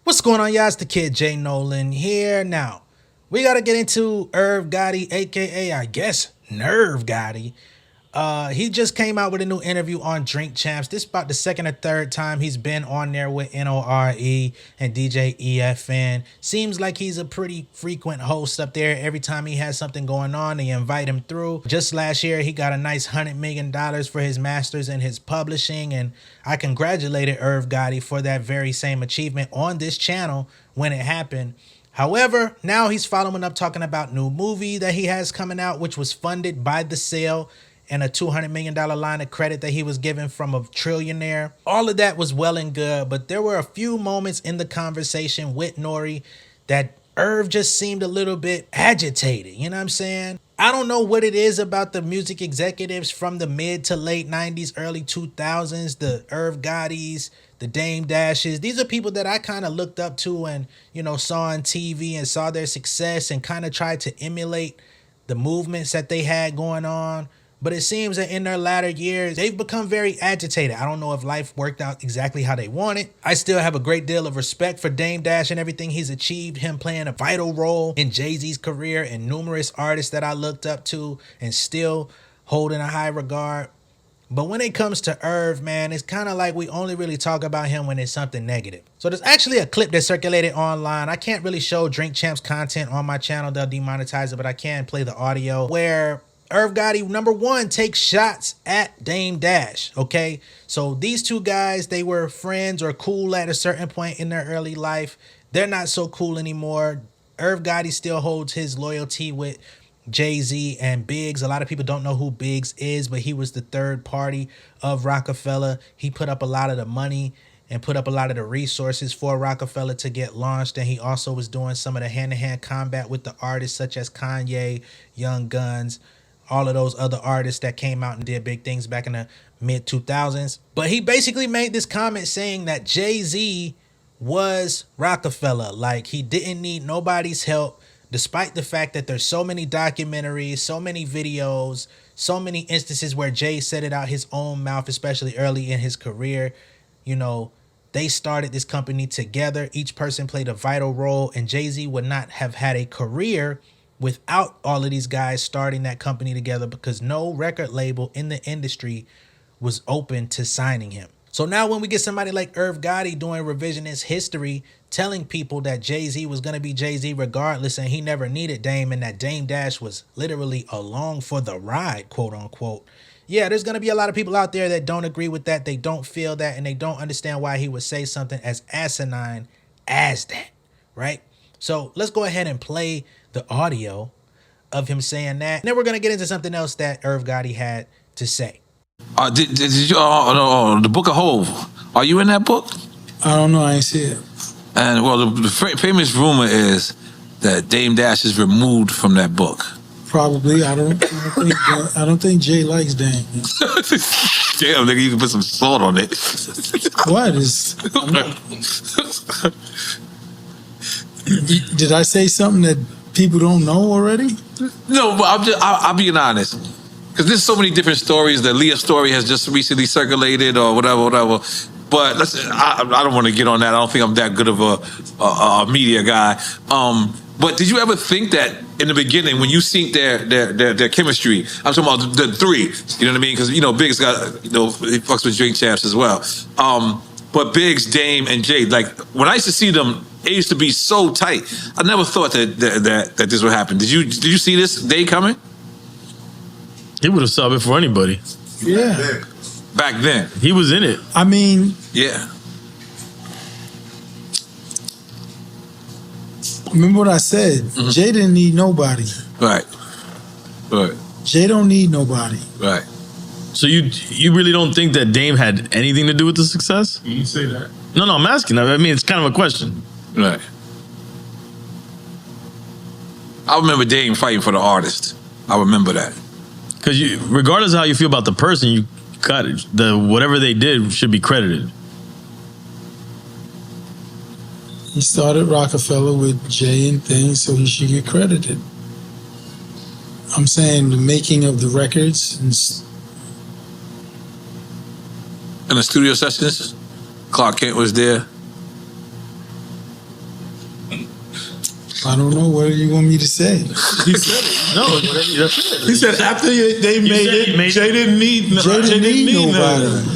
What's going on, y'all? It's the kid Jay Nolan here. Now, we got to get into Irv Gotti, aka, I guess, Nerve Gotti. He just came out with a new interview on Drink Champs. This is about the second or third time he's been on there with NORE and DJ EFN. Seems like he's a pretty frequent host up there. Every time he has something going on, they invite him through. Just last year, he got a nice $100 million for his masters and his publishing, and I congratulated Irv Gotti for that very same achievement on this channel when it happened. However, now he's following up talking about new movie that he has coming out, which was funded by the sale and a $200 million line of credit that he was given from a trillionaire. All of that was well and good, but there were a few moments in the conversation with Nori that Irv just seemed a little bit agitated. You know what I'm saying? I don't know what it is about the music executives from the mid to late 90s, early 2000s, the Irv Gottis, the Dame Dashes. These are people that I kind of looked up to and, saw on TV and saw their success and kind of tried to emulate the movements that they had going on. But it seems that in their latter years, they've become very agitated. I don't know if life worked out exactly how they wanted. I still have a great deal of respect for Dame Dash and everything he's achieved, him playing a vital role in Jay-Z's career and numerous artists that I looked up to and still hold in a high regard. But when it comes to Irv, man, it's kind of like we only really talk about him when it's something negative. So there's actually a clip that circulated online. I can't really show Drink Champs content on my channel. They'll demonetize it, but I can play the audio where Irv Gotti, number one, takes shots at Dame Dash, okay? So these two guys, they were friends or cool at a certain point in their early life. They're not so cool anymore. Irv Gotti still holds his loyalty with Jay-Z and Biggs. A lot of people don't know who Biggs is, but he was the third party of Rockefeller. He put up a lot of the money and put up a lot of the resources for Rockefeller to get launched. And he also was doing some of the hand-to-hand combat with the artists such as Kanye, Young Guns, all of those other artists that came out and did big things back in the mid-2000s. But he basically made this comment saying that Jay-Z was Rockefeller. Like, he didn't need nobody's help, despite the fact that there's so many documentaries, so many videos, so many instances where Jay said it out his own mouth, especially early in his career. They started this company together. Each person played a vital role, and Jay-Z would not have had a career without all of these guys starting that company together, because no record label in the industry was open to signing him. So now when we get somebody like Irv Gotti doing revisionist history, telling people that Jay-Z was going to be Jay-Z regardless and he never needed Dame, and that Dame Dash was literally along for the ride, quote unquote. Yeah, there's going to be a lot of people out there that don't agree with that. They don't feel that, and they don't understand why he would say something as asinine as that, right? So let's go ahead and play the audio of him saying that. And then we're going to get into something else that Irv Gotti had to say. Did you, the Book of Hove, are you in that book? I don't know, I ain't see it. And well, the famous rumor is that Dame Dash is removed from that book. Probably. I don't think Jay likes Dame. Damn, nigga, you can put some salt on it. What is... Did I say something that people don't know already? No, but I'm being honest. Because there's so many different stories. The Leah story has just recently circulated or whatever. But I don't want to get on that. I don't think I'm that good of a media guy. But did you ever think that in the beginning, when you seen their chemistry, I'm talking about the three, you know what I mean? Because, Biggs got, he fucks with Drink Champs as well. But Biggs, Dame, and Jay, like, when I used to see them, it used to be so tight. I never thought that this would happen. Did you see this day coming? He would have subbed it for anybody. Yeah. Back then. He was in it. I mean... Yeah. Remember what I said? Mm-hmm. Jay didn't need nobody. Right. Jay don't need nobody. Right. So you really don't think that Dame had anything to do with the success? You didn't say that. No, I'm asking. I mean, it's kind of a question. Right. I remember Dame fighting for the artist. I remember that. Because regardless of how you feel about the person, you got it. Whatever they did should be credited. He started Rockefeller with Jay and things, so he should get credited. I'm saying the making of the records and the studio sessions, Clark Kent was there. I don't know. What do you want me to say? He said it. No, that's it. He said after they made it, Jay didn't need nobody.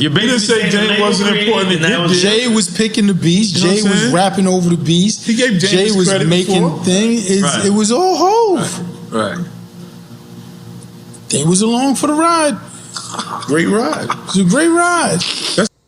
You're He didn't say Jay wasn't important to get there. Jay was picking the beats. You know Jay what I'm was saying? rapping over the beats. He gave James Jay was credit making before. things. Right. It was all Hove. Right. They was along for the ride. Great ride. It was a great ride.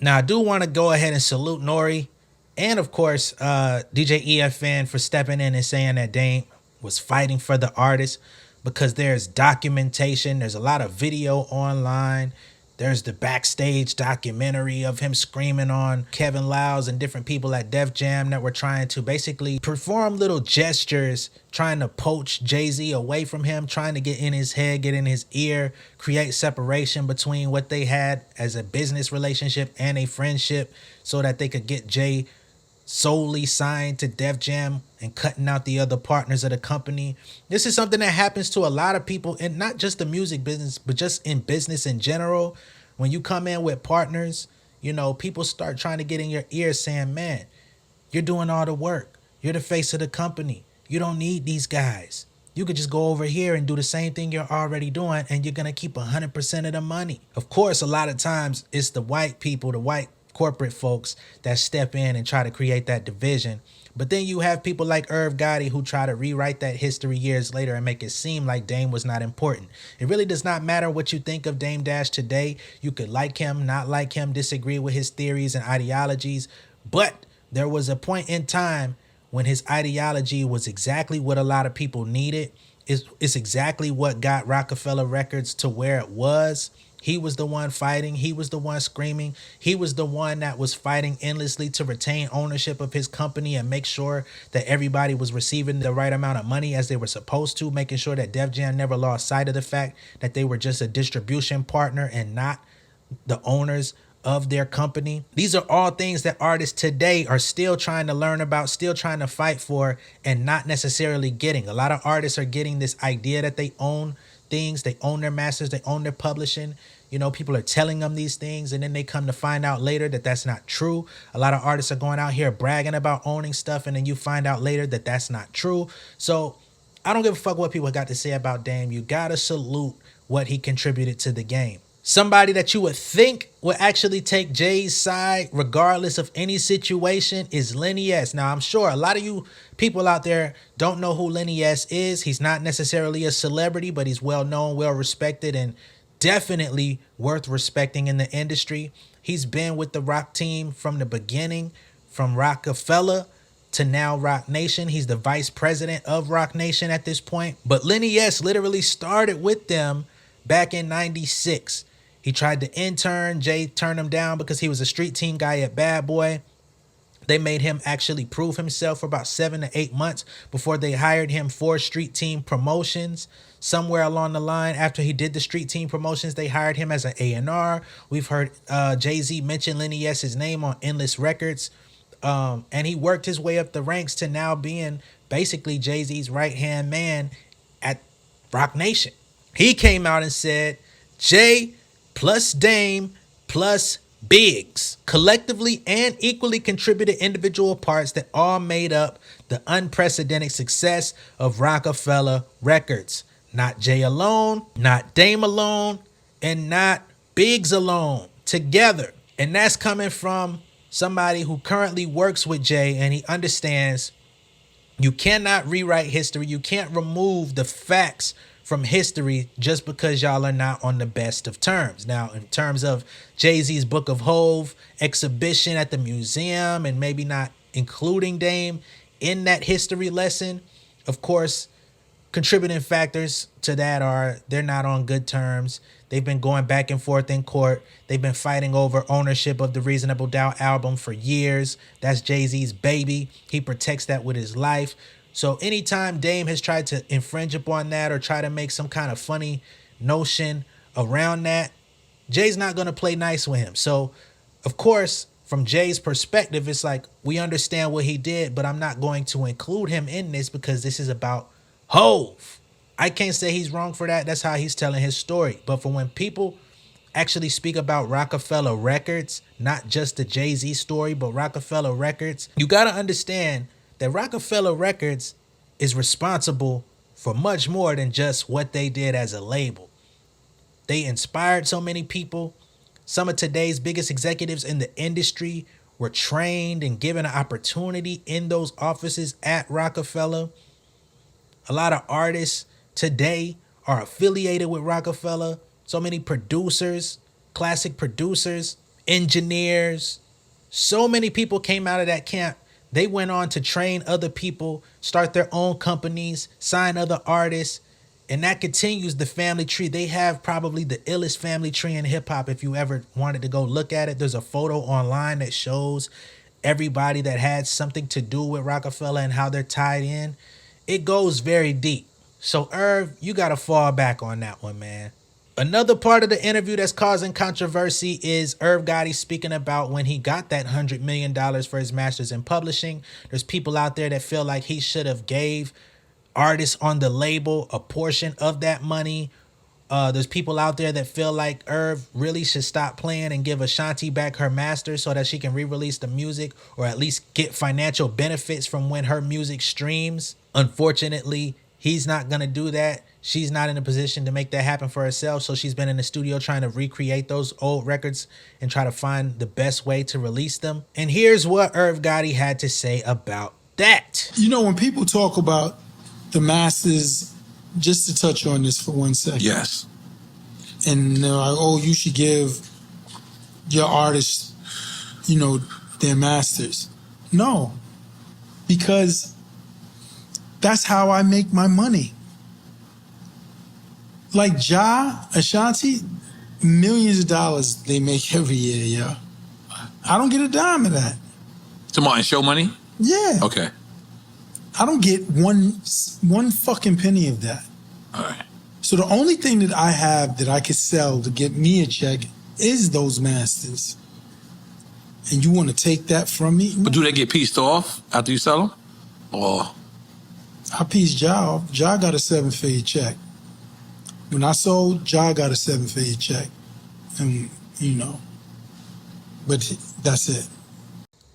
Now, I do want to go ahead and salute Nori and, of course, DJ EFN for stepping in and saying that Dame was fighting for the artist, because there's documentation. There's a lot of video online. There's the backstage documentary of him screaming on Kevin Liles and different people at Def Jam that were trying to basically perform little gestures, trying to poach Jay-Z away from him, trying to get in his head, get in his ear, create separation between what they had as a business relationship and a friendship, so that they could get Jay solely signed to Def Jam and cutting out the other partners of the company. This is something that happens to a lot of people, and not just the music business, but just in business in general. When you come in with partners, you know, people start trying to get in your ear saying, man, you're doing all the work. You're the face of the company. You don't need these guys. You could just go over here and do the same thing you're already doing, and you're going to keep 100% of the money. Of course, a lot of times it's the white people, the white corporate folks that step in and try to create that division. But then you have people like Irv Gotti who try to rewrite that history years later and make it seem like Dame was not important. It really does not matter what you think of Dame Dash today. You could like him, not like him, disagree with his theories and ideologies. But there was a point in time when his ideology was exactly what a lot of people needed. It's exactly what got Rockefeller Records to where it was. He was the one fighting. He was the one screaming. He was the one that was fighting endlessly to retain ownership of his company and make sure that everybody was receiving the right amount of money as they were supposed to, making sure that Def Jam never lost sight of the fact that they were just a distribution partner and not the owners of their company. These are all things that artists today are still trying to learn about, still trying to fight for, and not necessarily getting. A lot of artists are getting this idea that they own things, they own their masters, they own their publishing. You know, people are telling them these things, and then they come to find out later that that's not true. A lot of artists are going out here bragging about owning stuff, and then you find out later that that's not true. So I don't give a fuck what people got to say about Dame. You gotta salute what he contributed to the game. Somebody that you would think would actually take Jay's side regardless of any situation is Lenny S. Now, I'm sure a lot of you people out there don't know who Lenny S is. He's not necessarily a celebrity, but he's well known, well respected, and definitely worth respecting in the industry. He's been with the Rock team from the beginning, from Rockefeller to now Rock Nation. He's the vice president of Rock Nation at this point. But Lenny S literally started with them back in 96. He tried to intern. Jay turned him down because he was a street team guy at Bad Boy. They made him actually prove himself for about 7 to 8 months before they hired him for street team promotions. Somewhere along the line, after he did the street team promotions, they hired him as an A&R. We've heard Jay-Z mention Lenny S.'s name on Endless Records. And he worked his way up the ranks to now being basically Jay-Z's right-hand man at Rock Nation. He came out and said, Jay plus Dame plus Biggs collectively and equally contributed individual parts that all made up the unprecedented success of Rockefeller Records. Not Jay alone, not Dame alone, and not Biggs alone. Together. And that's coming from somebody who currently works with Jay, and he understands you cannot rewrite history. You can't remove the facts from history just because y'all are not on the best of terms. Now, in terms of Jay-Z's Book of Hove exhibition at the museum and maybe not including Dame in that history lesson, of course, contributing factors to that are they're not on good terms. They've been going back and forth in court. They've been fighting over ownership of the Reasonable Doubt album for years. That's Jay-Z's baby. He protects that with his life. So anytime Dame has tried to infringe upon that or try to make some kind of funny notion around that, Jay's not going to play nice with him. So, of course, from Jay's perspective, it's like, we understand what he did, but I'm not going to include him in this because this is about Hove. I can't say he's wrong for that. That's how he's telling his story. But for when people actually speak about Rockefeller Records, not just the Jay-Z story, but Rockefeller Records, you got to understand that Rockefeller Records is responsible for much more than just what they did as a label. They inspired so many people. Some of today's biggest executives in the industry were trained and given an opportunity in those offices at Rockefeller. A lot of artists today are affiliated with Rockefeller. So many producers, classic producers, engineers, so many people came out of that camp. They went on to train other people, start their own companies, sign other artists, and that continues the family tree. They have probably the illest family tree in hip hop. If you ever wanted to go look at it, there's a photo online that shows everybody that had something to do with Rockefeller and how they're tied in. It goes very deep. So Irv, you got to fall back on that one, man. Another part of the interview that's causing controversy is Irv Gotti speaking about when he got that $100 million for his master's in publishing. There's people out there that feel like he should have gave artists on the label a portion of that money. There's people out there that feel like Irv really should stop playing and give Ashanti back her master so that she can re-release the music or at least get financial benefits from when her music streams. Unfortunately, he's not going to do that. She's not in a position to make that happen for herself. So she's been in the studio trying to recreate those old records and try to find the best way to release them. And here's what Irv Gotti had to say about that. You know, when people talk about the masters, just to touch on this for 1 second. Yes. And they're like, oh, you should give your artists, their masters. No, because that's how I make my money. Like Ashanti, millions of dollars they make every year, yeah. I don't get a dime of that. Tomorrow show money? Yeah. Okay. I don't get one fucking penny of that. All right. So the only thing that I have that I could sell to get me a check is those masters. And you want to take that from me? But do they get pieced off after you sell them? Or I pieced Ja off. Ja got a 7-figure check. When I sold, Ja got a 7-figure check. And, but that's it.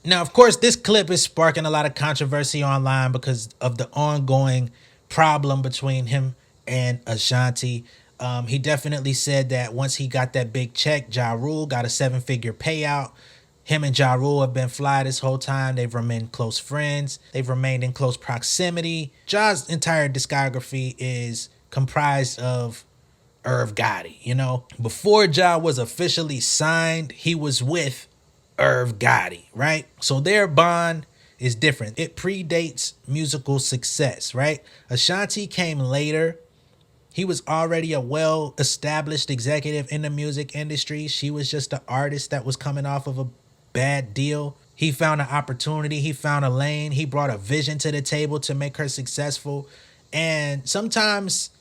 Now, of course, this clip is sparking a lot of controversy online because of the ongoing problem between him and Ashanti. He definitely said that once he got that big check, Ja Rule got a 7-figure payout. Him and Ja Rule have been fly this whole time. They've remained close friends. They've remained in close proximity. Ja's entire discography is comprised of Irv Gotti, Before Ja was officially signed, he was with Irv Gotti, right? So their bond is different. It predates musical success, right? Ashanti came later. He was already a well-established executive in the music industry. She was just an artist that was coming off of a bad deal. He found an opportunity. He found a lane. He brought a vision to the table to make her successful. And sometimes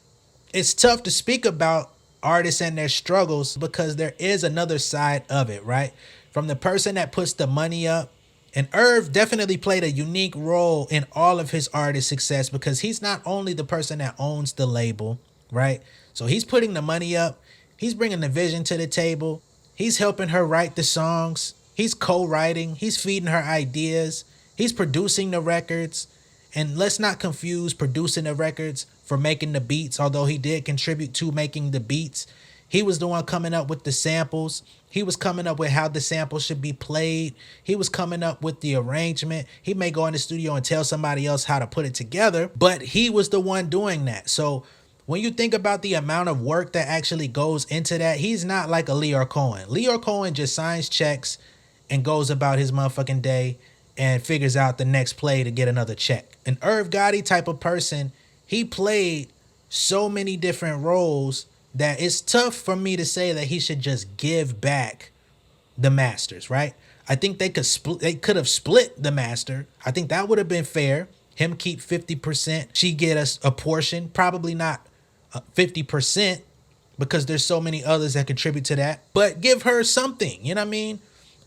it's tough to speak about artists and their struggles because there is another side of it, right? From the person that puts the money up. And Irv definitely played a unique role in all of his artist success because he's not only the person that owns the label, right? So he's putting the money up. He's bringing the vision to the table. He's helping her write the songs. He's co-writing. He's feeding her ideas. He's producing the records. And let's not confuse producing the records for making the beats, although he did contribute to making the beats. He was the one coming up with the samples. He was coming up with how the sample should be played. He was coming up with the arrangement. He may go in the studio and tell somebody else how to put it together, but he was the one doing that. So when you think about the amount of work that actually goes into that, he's not like a Leor Cohen. Leor Cohen just signs checks and goes about his motherfucking day and figures out the next play to get another check. An Irv Gotti type of person, he played so many different roles that it's tough for me to say that he should just give back the masters, right? I think they could have split the master. I think that would have been fair. Him keep 50%, she get us a portion, probably not 50% because there's so many others that contribute to that, but give her something, you know what I mean?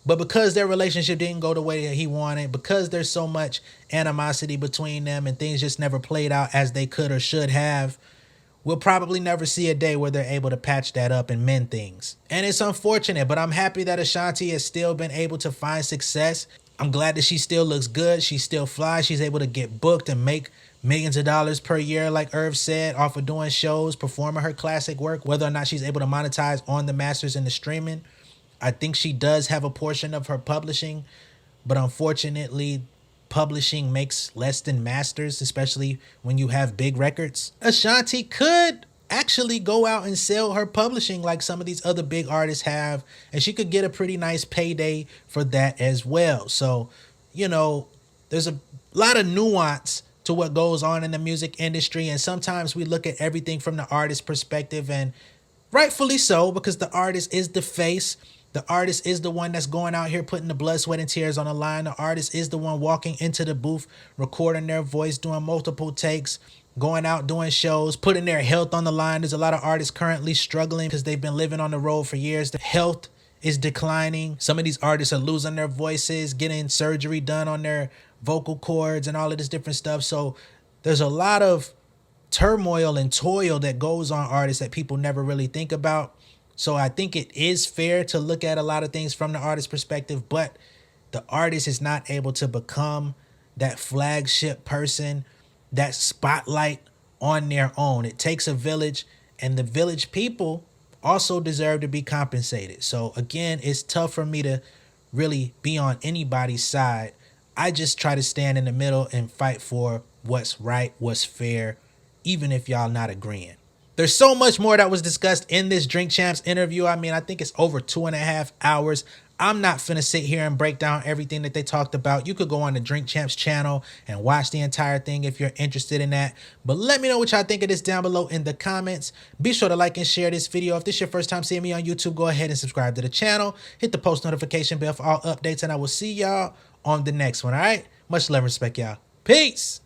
But because their relationship didn't go the way that he wanted, because there's so much animosity between them and things just never played out as they could or should have, we'll probably never see a day where they're able to patch that up and mend things. And it's unfortunate, but I'm happy that Ashanti has still been able to find success. I'm glad that she still looks good. She still flies. She's able to get booked and make millions of dollars per year, like Irv said, off of doing shows, performing her classic work, whether or not she's able to monetize on the masters and the streaming. I think she does have a portion of her publishing, but unfortunately, publishing makes less than masters, especially when you have big records. Ashanti could actually go out and sell her publishing like some of these other big artists have, and she could get a pretty nice payday for that as well. So, you know, there's a lot of nuance to what goes on in the music industry, and sometimes we look at everything from the artist perspective, and rightfully so, because the artist is the face. The artist is the one that's going out here putting the blood, sweat, and tears on the line. The artist is the one walking into the booth, recording their voice, doing multiple takes, going out doing shows, putting their health on the line. There's a lot of artists currently struggling because they've been living on the road for years. The health is declining. Some of these artists are losing their voices, getting surgery done on their vocal cords and all of this different stuff. So there's a lot of turmoil and toil that goes on artists that people never really think about. So I think it is fair to look at a lot of things from the artist perspective, but the artist is not able to become that flagship person, that spotlight on their own. It takes a village, and the village people also deserve to be compensated. So again, it's tough for me to really be on anybody's side. I just try to stand in the middle and fight for what's right, what's fair, even if y'all not agreeing. There's so much more that was discussed in this Drink Champs interview. I mean, I think it's over 2.5 hours. I'm not finna sit here and break down everything that they talked about. You could go on the Drink Champs channel and watch the entire thing if you're interested in that. But let me know what y'all think of this down below in the comments. Be sure to like and share this video. If this is your first time seeing me on YouTube, go ahead and subscribe to the channel. Hit the post notification bell for all updates, and I will see y'all on the next one, all right? Much love and respect, y'all. Peace!